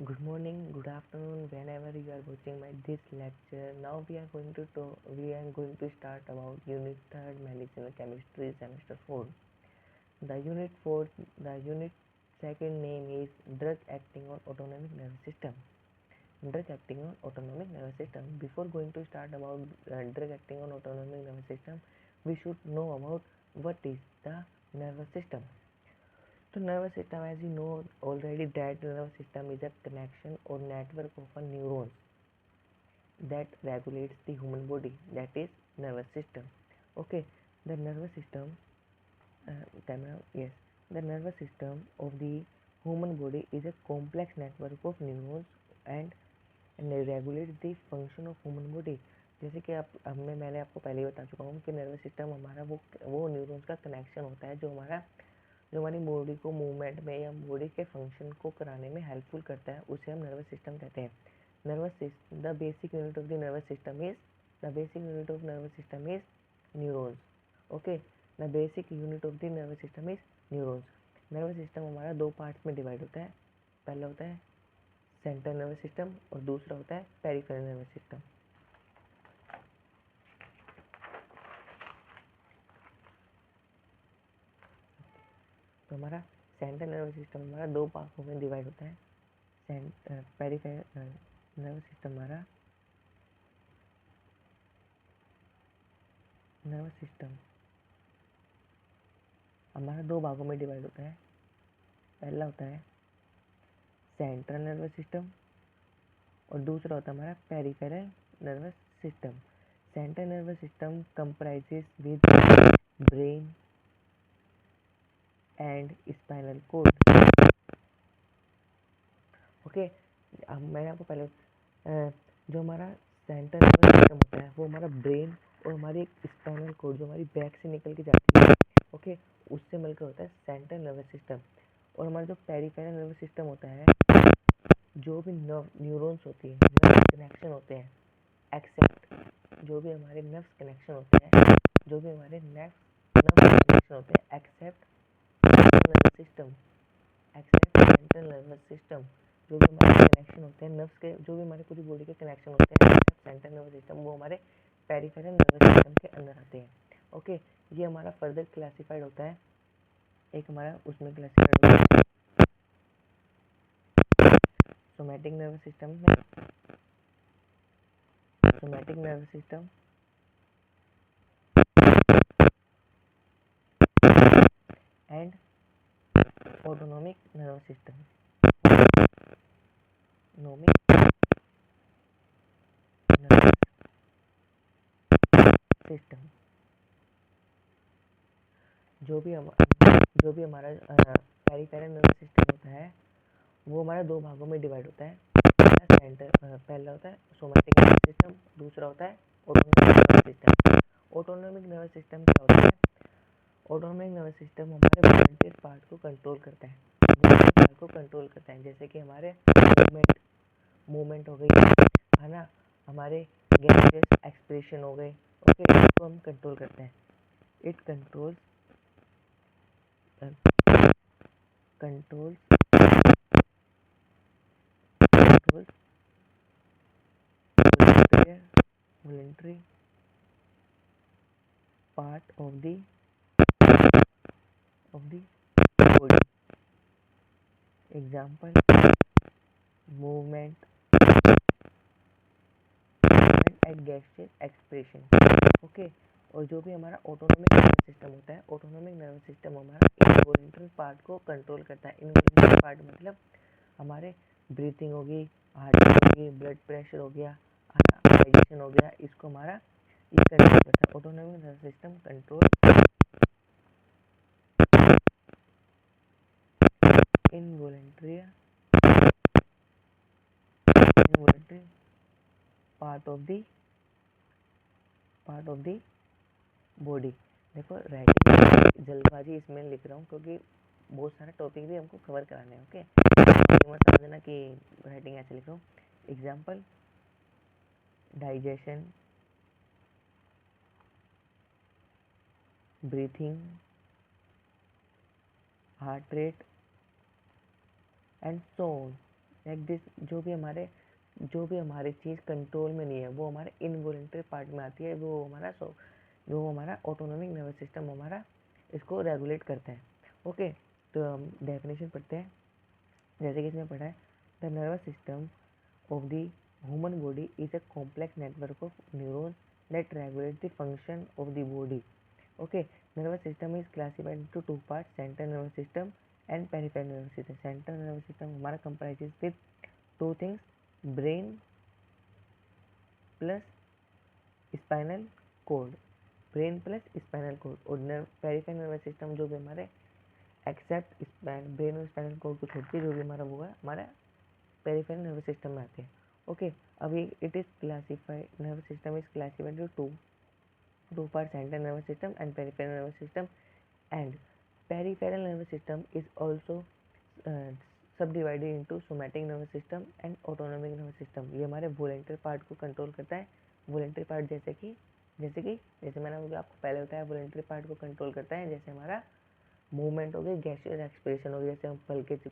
Good morning, good afternoon, whenever you are watching this lecture. Now we are going to start about Unit Third, Medicinal Chemistry, Semester 4. The unit second name is Drug Acting on Autonomic Nervous System. Drug acting on autonomic nervous system. Before going to start about drug acting on autonomic nervous system, we should know about what is the nervous system. So nervous system, as you know already, that nervous system is a connection or network of neurons that regulates the human body. That is nervous system. Okay, the nervous system, yes, the nervous system of the human body is a complex network of neurons and regulates the function of human body. जैसे कि आप मैंने आपको पहले ही बता चुका हूँ कि नर्वस सिस्टम हमारा वो न्यूरॉन्स का कनेक्शन होता है जो हमारी बॉडी को मूवमेंट में या बॉडी के फंक्शन को कराने में हेल्पफुल करता है, उसे हम नर्वस सिस्टम कहते हैं. The basic unit of the nervous system is neurons. Okay, the basic unit of the nervous system is neurons. Nervous system हमारा दो पार्ट्स में डिवाइड होता है. पहला होता है सेंट्रल नर्वस सिस्टम और दूसरा होता है पेरिफेरल नर्वस सिस्टम. तो हमारा सेंट्रल नर्वस सिस्टम हमारा दो भागों में डिवाइड होता है. पेरिफेरल नर्वस सिस्टम हमारा दो भागों में डिवाइड होता है. पहला होता है सेंट्रल नर्वस सिस्टम और दूसरा होता है हमारा peripheral nervous system. Central nervous system comprises with brain and spinal cord. Okay, अब मैंने आपको पहले जो हमारा सेंट्रल नर्वस सिस्टम होता है वो हमारा ब्रेन और हमारी एक स्पाइनल कोड जो हमारी बैक से निकल के जाती है, ओके, उससे मिलकर होता है सेंट्रल नर्वस सिस्टम. और हमारा जो पेरिफेरल नर्वस सिस्टम होता है, जो भी न्यूरॉन्स होती है, नर्व कनेक्शन होते हैं, एक्सेप्ट जो भी हमारे नर्व्स कनेक्शन होते हैं, एक्सेप्ट सेंट्रल नर्वस सिस्टम, जो भी हमारे कनेक्शन होते हैं नर्व्स के, जो भी हमारे पूरी बॉडी के कनेक्शन होते हैं सेंट्रल नर्वस सिस्टम, वो हमारे पेरिफेरल नर्वस सिस्टम के अंदर आते हैं. ओके, ये हमारा फर्दर क्लासिफाइड होता है. एक हमारा उसमें क्लासिफाइड होता है सोमैटिक नर्वस सिस्टम में. Somatic nervous system and autonomic nervous system. Autonomic nervous system, जो भी हमारा पेरिफेरल नर्वस सिस्टम होता है वो हमारा दो भागों में डिवाइड होता है. पहला होता है सोमैटिक नर्वस सिस्टम, दूसरा होता है autonomic nervous system. Autonomic nervous system क्या होता है? ऑटोनोमिक नर्वस सिस्टम हमारे वॉलंटियर पार्ट को कंट्रोल करता है. जैसे कि हमारे मूवमेंट हो गई है ना, हमारे गैसेस एक्सप्रेशन हो गए, ओके, इसको हम कंट्रोल करते हैं. It controls voluntary part of the body. Example, movement and gaseous expression. Okay, और जो भी हमारा ऑटोनोमिक नर्वस सिस्टम होता है, ऑटोनोमिक नर्वस सिस्टम हमारा इनवॉलंटरी पार्ट को कंट्रोल करता है. इनवॉलंटरी पार्ट मतलब हमारे ब्रीथिंग होगी, हार्ट होगी, ब्लड प्रेशर हो गया, डाइजेशन हो गया, इसको हमारा ये कंट्रोल करता है. Autonomic nervous system control involuntary part of the body. देखो, राइटिंग जल्दबाजी इसमें लिख रहा हूँ क्योंकि बहुत सारे टॉपिक भी हमको कवर कराने हैं. ओके, मत समझ देना कि राइटिंग ऐसे लिख रहा हूँ. Example, digestion, breathing, heart rate and so on. Like this, जो भी हमारी चीज़ कंट्रोल में नहीं है वो हमारे इनवॉलेंट्री पार्ट में आती है, वो हमारा ऑटोनॉमिक नर्वस सिस्टम हमारा इसको रेगुलेट करता है। ओके, तो हम डेफिनेशन पढ़ते हैं। जैसे कि इसमें पढ़ा है, the nervous system of the human body is a complex network of neuron that regulate the function of the body. Okay, nervous system is classified into two parts, central nervous system and peripheral nervous system. Central nervous system हमारा comprises with two things, brain plus spinal cord, brain plus spinal cord. और peripheral nervous system जो भी हमारे accept brain और spinal cord को छोड़ के जो भी हमारा वो है हमारा पेरिफेरल नर्वस सिस्टम में आते हैं। ओके, अभी it is classified, nervous system is classified to two parts, central nervous system and peripheral nervous system, and peripheral nervous system is also subdivided into somatic nervous system and autonomic nervous system। ये हमारे voluntary part को control करता है। Voluntary part जैसे मैंने आपको पहले बताया, वॉलेंटरी पार्ट को कंट्रोल करता है जैसे हमारा मूवमेंट हो गई, गैस्चर एक्सप्रेशन हो गई, जैसे हम पंखे के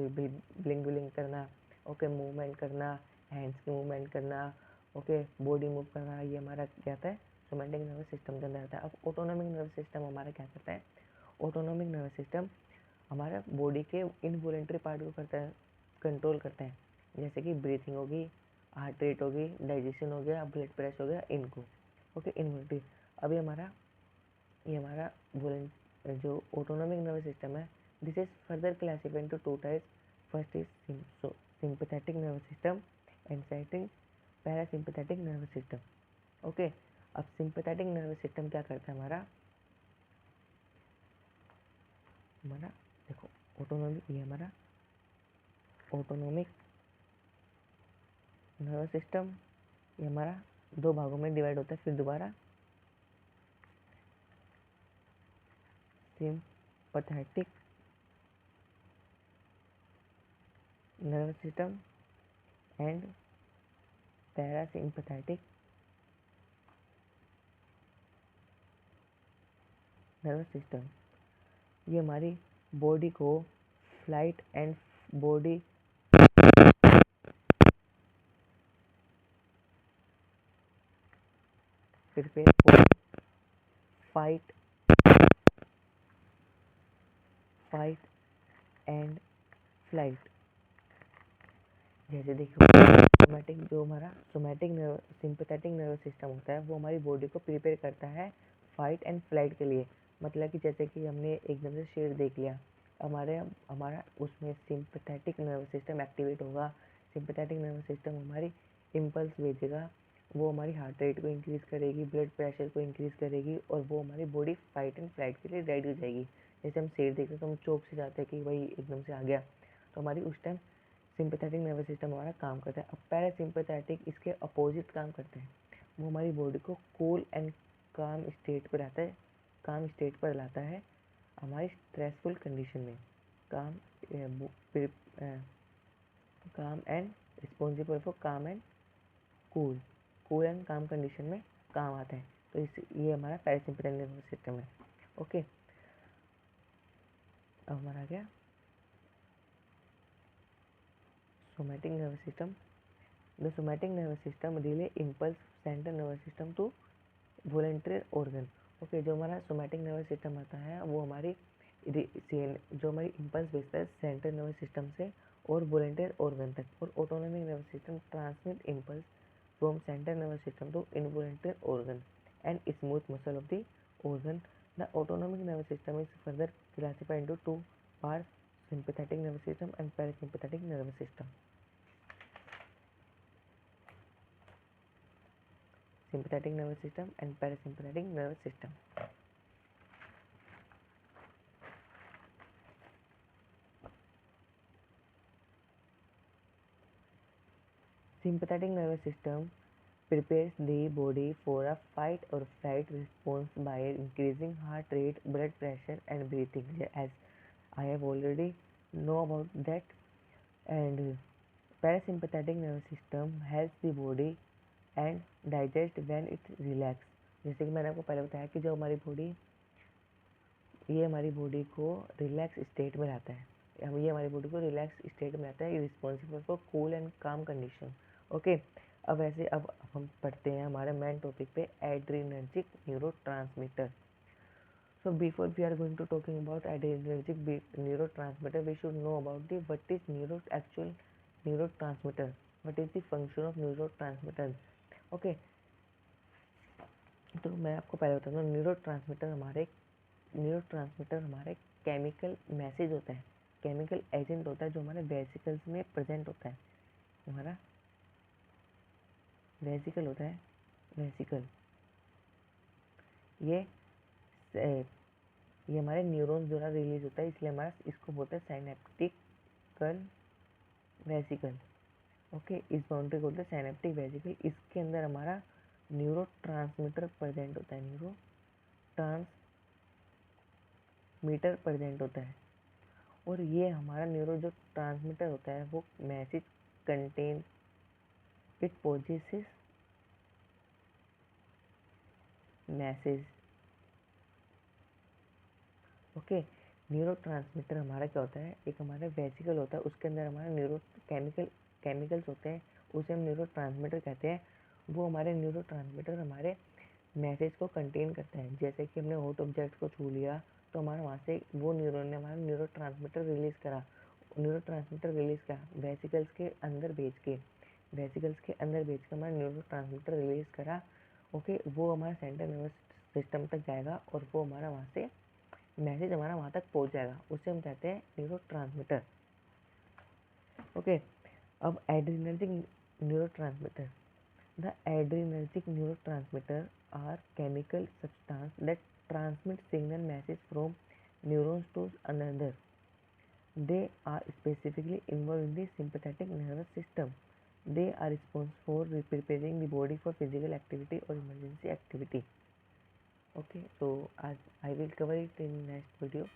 ब्लिंक ब्लिंक करना, ओके, मूवमेंट करना, हैंड्स की मूवमेंट करना, ओके, बॉडी मूव करना, ये हमारा क्या आता है, सोमैटिक नर्वस सिस्टम के अंदर आता है। अब ऑटोनॉमिक नर्वस सिस्टम हमारा क्या करता है, ऑटोनॉमिक नर्वस सिस्टम हमारा बॉडी के इनवॉलेंटरी पार्ट को कंट्रोल करता है, जैसे कि ब्रीथिंग होगी, हार्ट रेट होगी, डाइजेशन हो गया, ब्लड प्रेशर हो गया, इनको। Okay, involuntary. अभी ये हमारा जो ऑटोनॉमिक नर्वस सिस्टम है, this is further classified into two types. First is sympathetic nervous system and second parasympathetic nervous system. Okay, अब सिंपैथेटिक नर्वस सिस्टम क्या करता है हमारा देखो, ये हमारा ऑटोनॉमिक नर्वस सिस्टम, ये हमारा दो भागों में डिवाइड होता है। फिर दोबारा, sympathetic nervous system and parasympathetic nervous system. ये हमारी बॉडी को flight and body prepare for fight and flight. जैसे देखो, सिंपैथेटिक नर्वस सिस्टम होता है, वो हमारी बॉडी को प्रिपेयर करता है फाइट एंड फ्लाइट के लिए। मतलब कि जैसे कि हमने एकदम से शेर देख लिया, हमारा उसमें सिंपैथेटिक नर्वस सिस्टम एक्टिवेट होगा। सिंपैथेटिक नर्वस सिस्टम हमारी इम्पल्स भेजेगा, वो हमारी हार्ट रेट को इंक्रीज़ करेगी, ब्लड प्रेशर को इंक्रीज़ करेगी, और वो हमारी बॉडी फाइट एंड फ्लाइट के लिए रेडी हो जाएगी। जैसे हम शेर देखते हैं तो हम चौक से जाते हैं कि भाई एकदम से आ गया, तो हमारी उस टाइम सिंपैथेटिक नर्वस सिस्टम हमारा काम करता है। अब पैरासिम्पैथेटिक इसके अपोजिट काम करते हैं, वो हमारी बॉडी को कूल एंड काम स्टेट पर लाता है हमारी स्ट्रेसफुल कंडीशन में। Calm and responsible for calm and cool and calm condition में काम आता है। तो ये हमारा पैरासिम्पैथेटिक नर्वस सिस्टम है। ओके, अब हमारा क्या, somatic nervous system. The somatic nervous system relay impulse central nervous system to voluntary organ. Okay, जो हमारा सोमैटिक नर्वस सिस्टम आता है वो हमारी इम्पल्स भेजता है सेंट्रल नर्वस सिस्टम से और वॉलेंटरी ऑर्गन तक। और autonomic nervous system transmit impulse from central nervous system to involuntary organ and smooth muscle of the organ. The autonomic nervous system is further classified into two parts, sympathetic nervous system and parasympathetic nervous system. Sympathetic nervous system and parasympathetic nervous system. Sympathetic nervous system prepares the body for a fight or flight response by increasing heart rate, blood pressure and breathing, as I have already know about that. And parasympathetic nervous system helps the body and digest when it relax. जैसे कि मैंने आपको पहले बताया कि जो हमारी body, ये हमारी बॉडी को रिलैक्स स्टेट में लाता है। ये हमारी बॉडी को रिलैक्स स्टेट में आता है, responsible for cool and calm condition. Okay, अब हम पढ़ते हैं हमारे मेन टॉपिक पे, adrenergic neurotransmitter. So before we are going to talking about adrenergic neurotransmitter, we should know about the what is actual neurotransmitter, what is the function of neurotransmitter. Okay, तो मैं आपको पहले बताता हूँ, न्यूरोट्रांसमीटर हमारे chemical message होता है, chemical agent होता है जो हमारे वेसिकल्स में प्रेजेंट होता है। हमारा वेसिकल होता है, वेसिकल ये हमारे न्यूरॉन्स द्वारा रिलीज होता है, इसलिए हमारा इसको बोलते हैं साइनेप्टिकल वेसिकल। ओके, इस बाउंड्री को बोलते हैं साइनेप्टिक वेसिकल। इसके अंदर हमारा न्यूरोट्रांसमीटर प्रेजेंट होता है, न्यूरोट्रांसमीटर प्रेजेंट होता है। और ये हमारा जो ट्रांसमीटर होता है वो message contain, it possesses message. Okay, neurotransmitter हमारा क्या होता है, एक हमारा वेसिकल होता है, उसके अंदर हमारा केमिकल्स होते हैं, उसे हम न्यूरोट्रांसमीटर कहते हैं। वो हमारे न्यूरोट्रांसमीटर हमारे मैसेज को कंटेन करता है। जैसे कि हमने हॉट ऑब्जेक्ट को छू लिया तो हमारा वहाँ से वो न्यूरॉन ने हमारा न्यूरोट्रांसमीटर रिलीज़ करा वेसिकल्स के अंदर भेज के हमारा न्यूरोट्रांसमीटर रिलीज़ करा। ओके, वो हमारा सेंट्रल नर्वस सिस्टम तक जाएगा और वो हमारा वहाँ से मैसेज हमारा वहाँ तक पहुँच जाएगा, उसे हम कहते हैं न्यूरोट्रांसमीटर। ओके, अब adrenergic neurotransmitter. The adrenergic neurotransmitter are chemical substance that transmit signal message from neurons to another. They are specifically involved in the sympathetic nervous system. They are responsible for preparing the body for physical activity or emergency activity. Okay, so I will cover it in next video.